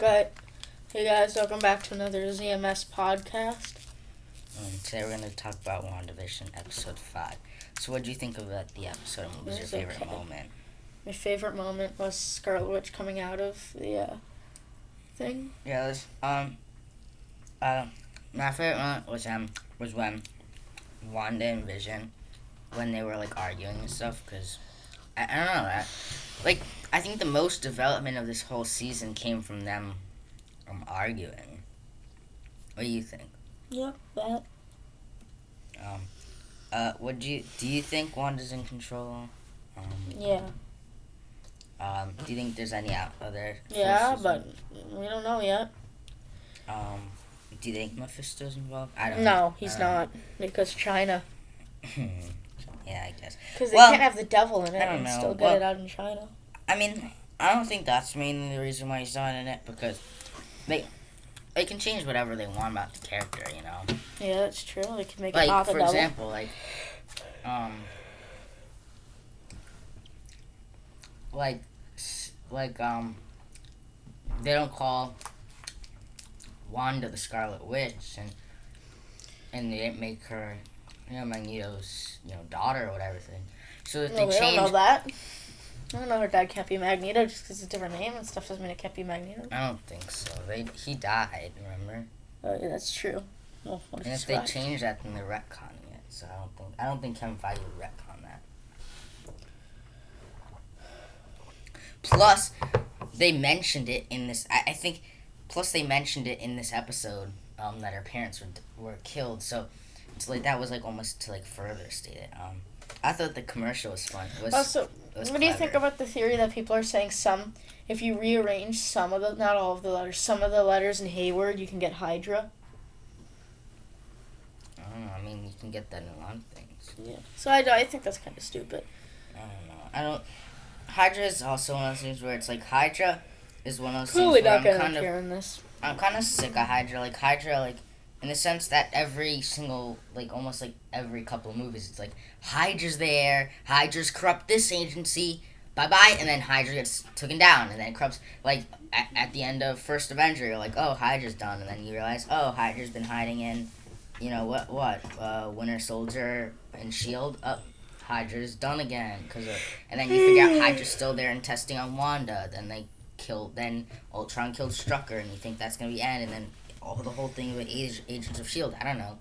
Good. Hey guys, welcome back to another ZMS podcast. Today we're going to talk about Wandavision, episode 5. So what did you think about the episode, and what was your favorite moment? My favorite moment was Scarlet Witch coming out of the thing. Yeah, it was, my favorite moment was when Wanda and Vision, when they were, arguing and stuff, because, I don't know, I think the most development of this whole season came from them, arguing. What do you think? Yeah, that. Do you think Wanda's in control? Yeah. Do you think there's any other? Yeah, but we don't know yet. Do you think Mephisto's involved? I don't know. No, he's not, because China. Yeah, I guess. Because they can't have the devil in it and know. still get it out in China. I mean, I don't think that's mainly the reason why he's not in it, because they can change whatever they want about the character, you know? Yeah, that's true. They can make it not the for devil. example, they don't call Wanda the Scarlet Witch, and they didn't make her, Magneto's, daughter or whatever thing. So if they I change... don't know that. I don't know her dad can't be Magneto just because it's a different name and stuff doesn't mean it can't be Magneto. I don't think so. He died, remember? Oh, yeah, that's true. Well, and if they change that, then they're retconning it. So I don't think Kevin Feige would retcon that. Plus, they mentioned it in this. I think. Plus, they mentioned it in this episode that her parents were killed. So it's that was almost to further state it. I thought the commercial was fun. What do you think about the theory that people are saying if you rearrange not all of the letters, some of the letters in Hayward, you can get Hydra? I don't know. I mean, you can get that in a lot of things. Yeah. So I think that's kind of stupid. I don't know. Hydra is also one of those things where it's Hydra is one of those Clearly things where not going to appear in this. I'm kind of sick of Hydra. Hydra, in the sense that every single, almost every couple of movies, it's Hydra's there, Hydra's corrupt this agency, bye-bye, and then Hydra gets taken down, and then it corrupts, at the end of First Avenger, you're oh, Hydra's done, and then you realize, oh, Hydra's been hiding in, Winter Soldier and S.H.I.E.L.D., Hydra's done again, and then you figure out Hydra's still there and testing on Wanda, then Ultron killed Strucker, and you think that's going to be the end, and then the whole thing with Agents of S.H.I.E.L.D., I don't know.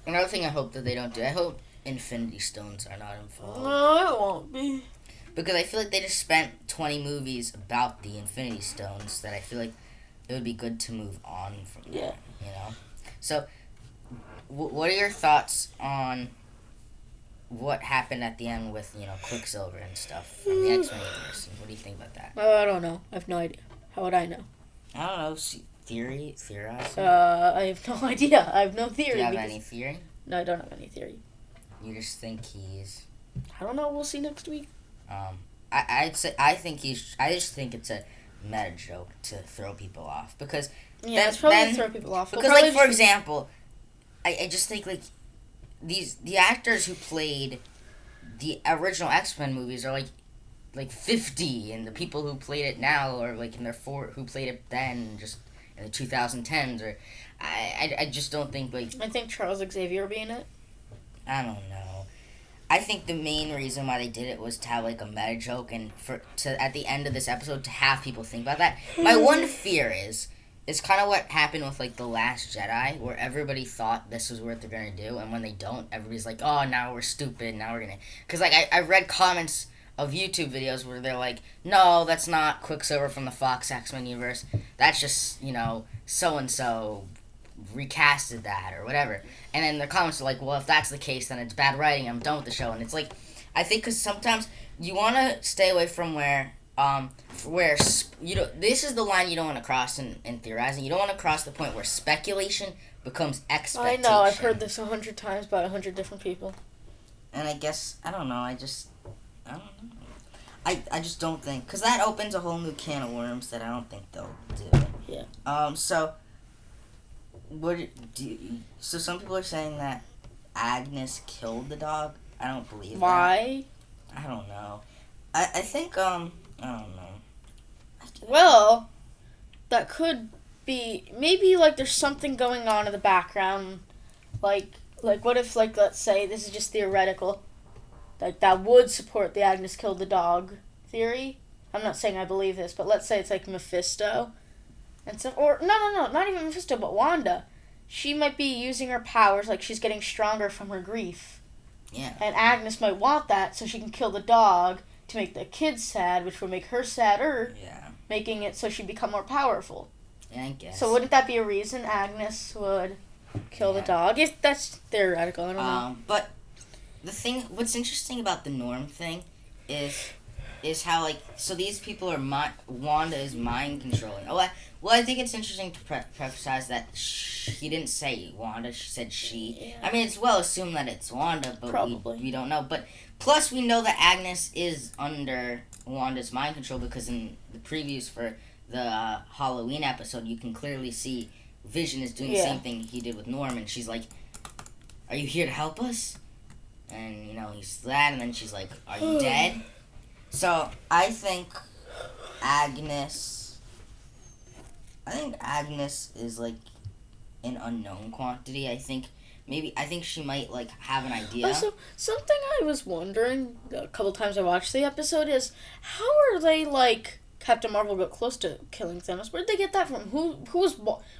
Another thing I hope that they don't do, I hope Infinity Stones are not involved. No, it won't be. Because I feel they just spent 20 movies about the Infinity Stones that I feel it would be good to move on from that, So, what are your thoughts on what happened at the end with, Quicksilver and stuff from the X-Men universe? What do you think about that? I don't know. I have no idea. How would I know? I don't know. Theorize? I have no idea. I have no theory. Do you have any theory? No, I don't have any theory. You just think he's... I don't know. We'll see next week. I just think it's a meta joke to throw people off. Because... Yeah, it's probably to throw people off. Because, for example, I just think, the actors who played the original X-Men movies are, 50, and the people who played it now are, in their who played it then, just in the 2010s, or... I just don't think, I think Charles Xavier will be in it. I don't know. I think the main reason why they did it was to have, a meta joke, and at the end of this episode, to have people think about that. My one fear is kind of what happened with, The Last Jedi, where everybody thought this was what they're going to do, and when they don't, everybody's oh, now we're stupid, now we're going to... Because, I read comments of YouTube videos where they're no, that's not Quicksilver from the Fox X-Men universe. That's just, so-and-so recasted that, or whatever. And then the comments are well, if that's the case, then it's bad writing, I'm done with the show. And it's I think because sometimes you want to stay away from where this is the line you don't want to cross in theorizing. You don't want to cross the point where speculation becomes expectation. I know, I've heard this 100 times by 100 different people. And I guess, I don't know, I don't know. I just don't think, because that opens a whole new can of worms that I don't think they'll do. Yeah. So some people are saying that Agnes killed the dog. I don't believe that. Why? I don't know. I think, I don't know. Well, that could be maybe like there's something going on in the background, like what if like let's say this is just theoretical, like that would support the Agnes killed the dog theory. I'm not saying I believe this, but let's say it's like Mephisto and stuff, or no, not even Mephisto, but Wanda. She might be using her powers, like she's getting stronger from her grief. Yeah. And Agnes might want that so she can kill the dog to make the kids sad, which would make her sadder. Yeah. Making it so she'd become more powerful. Yeah, I guess. So wouldn't that be a reason Agnes would kill the dog? If that's theoretical, I don't know. But what's interesting about the Norm thing is how, like, so these people are Wanda is mind controlling. I think it's interesting to emphasize that he didn't say Wanda, she said she. Yeah. I mean, it's well assumed that it's Wanda, but Probably. we don't know. But plus, we know that Agnes is under Wanda's mind control because in the previews for the Halloween episode, you can clearly see Vision is doing the same thing he did with Norm, and she's like, "Are you here to help us?" And he's that, and then she's like, "Are you dead?" So I think Agnes is like an unknown quantity. I think she might like have an idea. Also, something I was wondering a couple times I watched the episode is how are they like Captain Marvel got close to killing Thanos? Where did they get that from? Who was?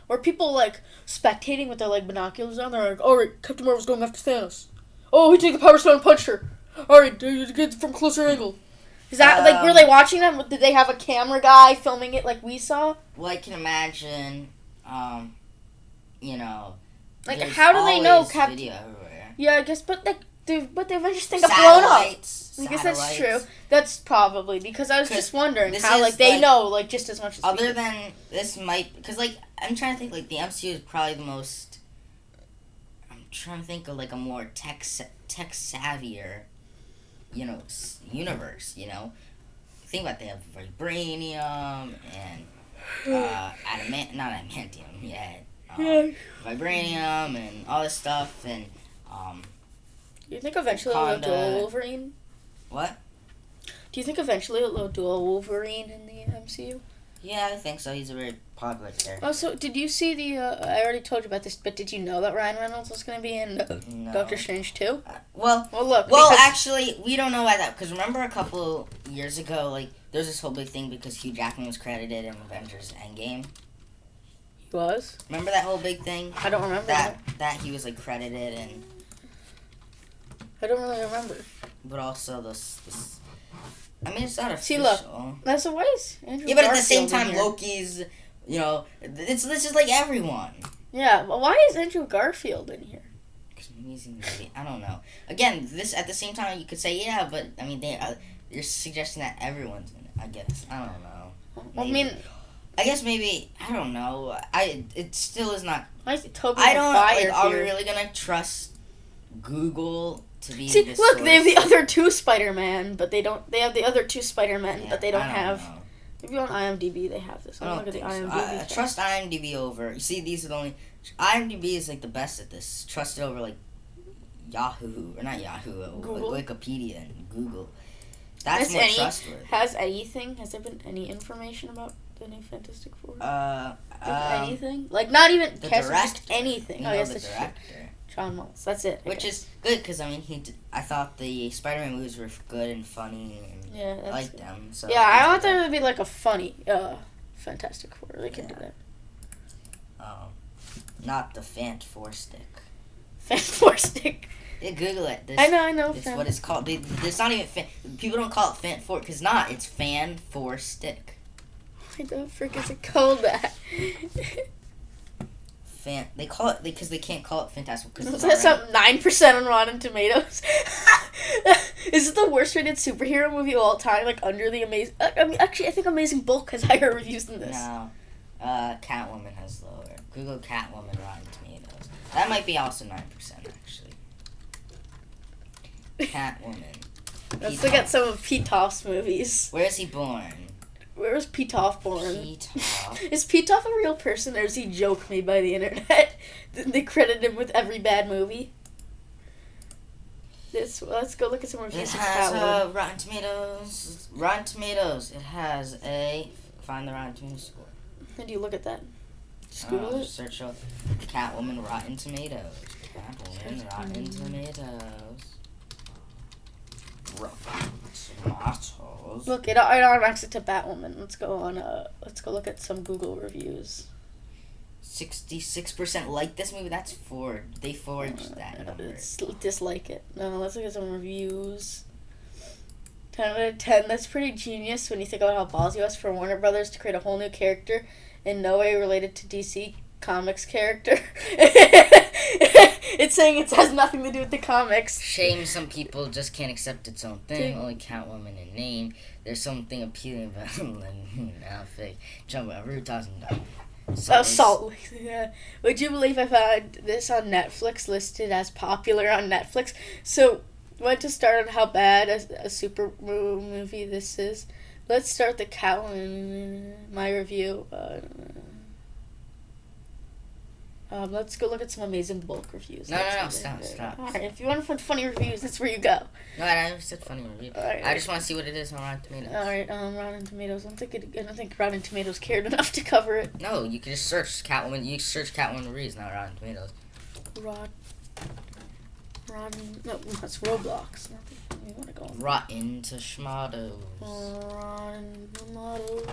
Were people like spectating with their like binoculars on? They're like, "All right, Captain Marvel's going after Thanos. Oh, he took the Power Stone and punched her. All right, get it from closer angle." Is that like were they watching them? Did they have a camera guy filming it like we saw? Well, I can imagine. Like how do they know Captain? Video everywhere. Yeah, I guess, but the Avengers thing got blown up. I guess that's true. That's probably because I was just wondering how like they know like just as much as other than this might because like I'm trying to think like the MCU is probably the most. I'm trying to think of like a more tech savvier, universe. Think about it, they have vibranium and not adamantium yet. Vibranium and all this stuff and Do you think eventually they'll duel Wolverine? What? Do you think eventually they'll duel Wolverine in the MCU? Yeah, I think so. He's a very popular character. Oh, so did you see the? I already told you about this, but did you know that Ryan Reynolds was going to be in Doctor Strange 2? Well, look. Well, actually, we don't know why that. Because remember a couple years ago, like there's this whole big thing because Hugh Jackman was credited in Avengers Endgame. He was. Remember that whole big thing? I don't remember that he was like credited and. I don't really remember. But also this I mean, it's not official. See, look. That's a ways. Yeah, but at the same time, Loki's. This is like everyone. Yeah, but why is Andrew Garfield in here? Because he's in the I don't know. Again, this at the same time you could say yeah, but I mean you're suggesting that everyone's in it. I guess I don't know. Well, I mean, I guess maybe I don't know. It still is not. Why is Tobey I don't. Maguire Are we here? really gonna trust Google? See, look, they have the other two Spider-Man, but they don't. They have the other two Spider-Men, but they don't have. Know. If you're on IMDb, they have this. I don't look at the think IMDb. so. Trust IMDb over. You see, these are the only. IMDb is like the best at this. Trust it over like Yahoo or not Yahoo, Google? like Wikipedia and Google. That's more trustworthy. Has there been any information about the new Fantastic Four? Anything? Like not even the just director. Anything. Oh, yes, the director. Sean Moss. That's it. Which is good because I mean I thought the Spider-Man movies were good and funny and I liked them. So yeah, I want there to be like a funny Fantastic Four. They can do that. Not the Fant Four Stick. Fant Four Stick. Yeah, Google it. I know. It's what it's called. There's not even people don't call it Fant Four because it's Fan Four Stick. Why the frick is it called that? They call it because they can't call it Fantastic because it's up 9% on Rotten Tomatoes. Is it the worst rated superhero movie of all time? Like under the Amazing. I mean, actually, I think Amazing Bulk has higher reviews than this. No, Catwoman has lower. Google Catwoman Rotten Tomatoes. That might be also 9% actually. Catwoman. Let's look at some of Pete Toff's movies. Where is he born? Where was Pete Toff born? Pete Toff. Is Pete Toff a real person, or is he a joke made by the internet? They credit him with every bad movie. Let's go look at some reviews. It has Rotten Tomatoes. Rotten Tomatoes. It has a find the Rotten Tomatoes score. How do you look at that? Just Google it. Search up Catwoman Rotten Tomatoes. Catwoman Rotten Tomatoes. Rotten Tomatoes. Look, it automatically to Batwoman. Let's go look at some Google reviews. 66% like this movie. That's forged. They forged that number. Dislike it. No, let's look at some reviews. 10 out of 10. That's pretty genius when you think about how ballsy it was for Warner Brothers to create a whole new character in no way related to DC Comics character. It's saying it has nothing to do with the comics. Shame some people just can't accept its own thing. Only Catwoman in name. There's something appealing about outfit. Jump on rooftops and Salt Lake. Yeah. Would you believe I found this on Netflix, listed as popular on Netflix? So, went to start on how bad a super movie this is. Let's start the Catwoman, my review. Let's go look at some amazing bulk reviews. No, stop. Alright, if you want to find funny reviews, that's where you go. No, I never said funny review. Right. I just want to see what it is on Rotten Tomatoes. Alright, Rotten Tomatoes. I don't think Rotten Tomatoes cared enough to cover it. No, you can just search Catwoman. You search Catwoman reviews, not Rotten Tomatoes. No, that's Roblox. We want to go on. Rotten Tomatoes. Rotten Tomatoes.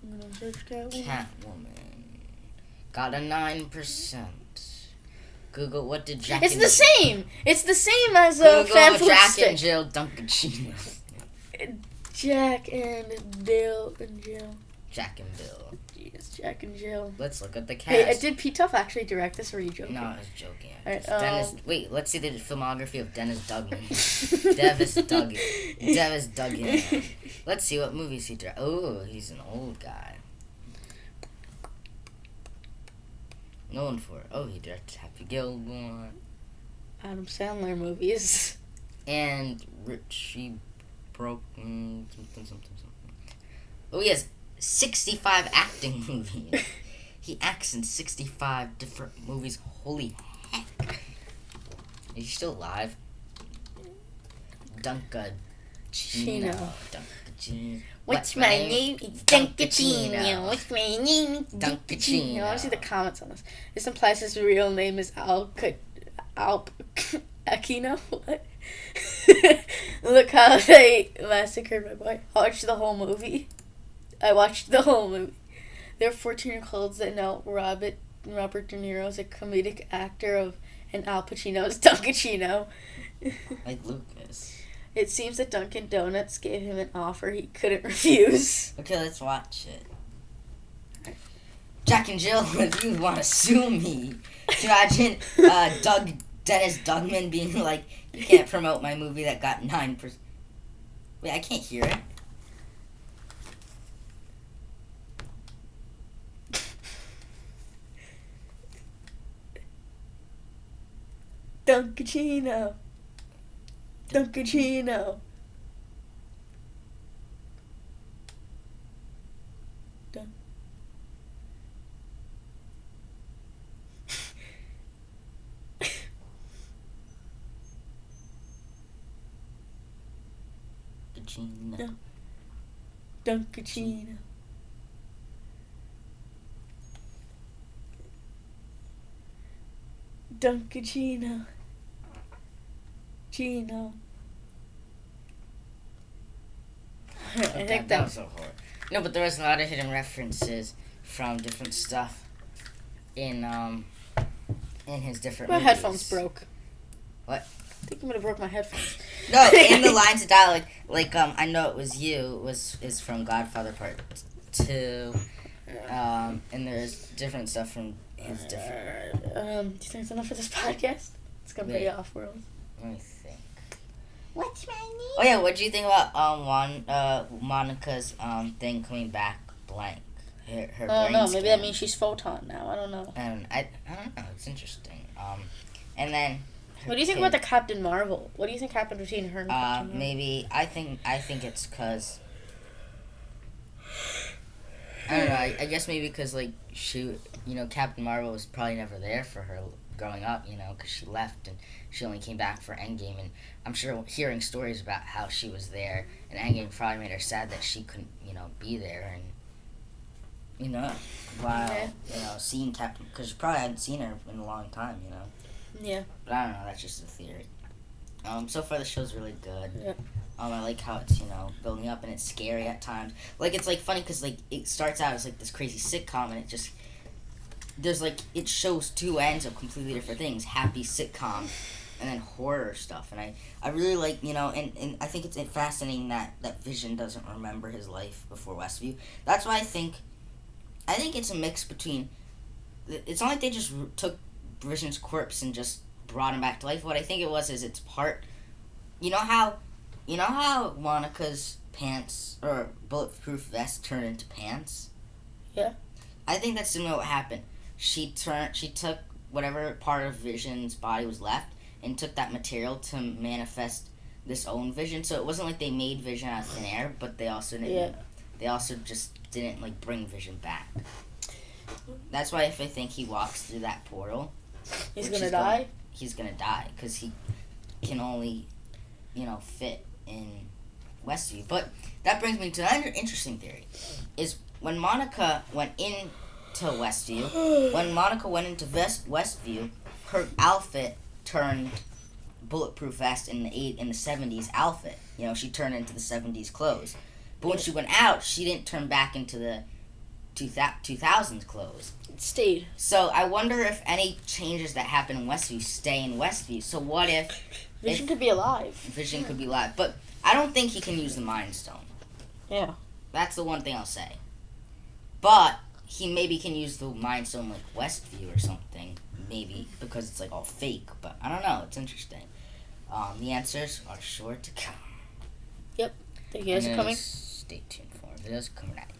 I'm gonna search Catwoman. Got a 9%. Google, what did Jack It's and the same! It's the same as Google Fan Jack and Jill Dunkaccino. Jack and Bill and Jill. Jack and Bill. Yes, Jack and Jill. Let's look at the cast. Hey, did Pete Tuff actually direct this, or are you joking? No, I was joking. Right, Wait, let's see the filmography of Dennis Duggan. Dennis Duggan. Let's see what movies he directed. Oh, he's an old guy. Known for. Oh, he directed Happy Gilmore. Adam Sandler movies. And Richie Broken. Something. Oh, he has 65 acting movies. He acts in 65 different movies. Holy heck. Is he still alive? Dunkaccino. What's my name? It's Dunkaccino. What's my name? It's Dunkaccino. I want to see the comments on this. This implies his real name is Aquino. What? Look how they massacred my boy. I watched the whole movie. There are 14-year-olds that know Robert De Niro is a comedic actor and Al Pacino is Dunkaccino. Like Lucas. It seems that Dunkin' Donuts gave him an offer he couldn't refuse. Okay, let's watch it. Jack and Jill, if you want to sue me. Imagine Dennis Duggan being like, you can't promote my movie that got 9%. Wait, I can't hear it. Dunkaccino. Dunkaccino. Dunkaccino. Dunkaccino. Gino. I think that was so hard. No, but there was a lot of hidden references from different stuff in his different my movies. Headphones broke. What? I think I'm gonna break my headphones. No, in the lines of dialogue, like I Know It Was You is from Godfather Part 2, and there's different stuff from his different. Do you think it's enough for this podcast? It's gonna be off-world. Let me think. What's my name? Oh yeah, what do you think about Monica's thing coming back blank? Her brain no, maybe scan. that means she's Photon now. I don't know. And I don't know. It's interesting. And then. What do you think about the Captain Marvel? What do you think happened between her and Captain Marvel? Maybe I think it's because. I don't know. I guess maybe because like Captain Marvel was probably never there for her growing up, because she left and she only came back for Endgame, and I'm sure hearing stories about how she was there and Endgame probably made her sad that she couldn't, be there, and while seeing Captain, because you probably hadn't seen her in a long time, Yeah. But I don't know. That's just a theory. So far the show's really good. Yeah. I like how it's building up and it's scary at times. Like it's like funny because like it starts out as like this crazy sitcom and it just there's like it shows two ends of completely different things: happy sitcom and then horror stuff. And I really like and I think it's fascinating that Vision doesn't remember his life before Westview. That's why I think it's a mix between. It's not like they just took Vision's corpse and just brought him back to life. What I think it was is it's part. You know how Monica's pants or bulletproof vest turned into pants? Yeah. I think that's similar to what happened. She took whatever part of Vision's body was left and took that material to manifest this own Vision. So it wasn't like they made Vision out of thin air, but they also didn't. Yeah. They also just didn't like bring Vision back. That's why if I think he walks through that portal, he's gonna die. He's gonna die because he can only, fit in Westview. But that brings me to another interesting theory: is when Monica went into Westview, her outfit turned bulletproof vest in the 70s outfit. She turned into the 70s clothes. But when she went out, she didn't turn back into the 2000s clothes. It stayed. So I wonder if any changes that happen in Westview stay in Westview. So what if Vision could be alive? Vision could be alive, but I don't think he can use the Mind Stone. Yeah. That's the one thing I'll say. But he maybe can use the Mind Stone like Westview or something, maybe because it's like all fake. But I don't know. It's interesting. The answers are sure to come. Yep. The videos are coming. Stay tuned for videos coming at you.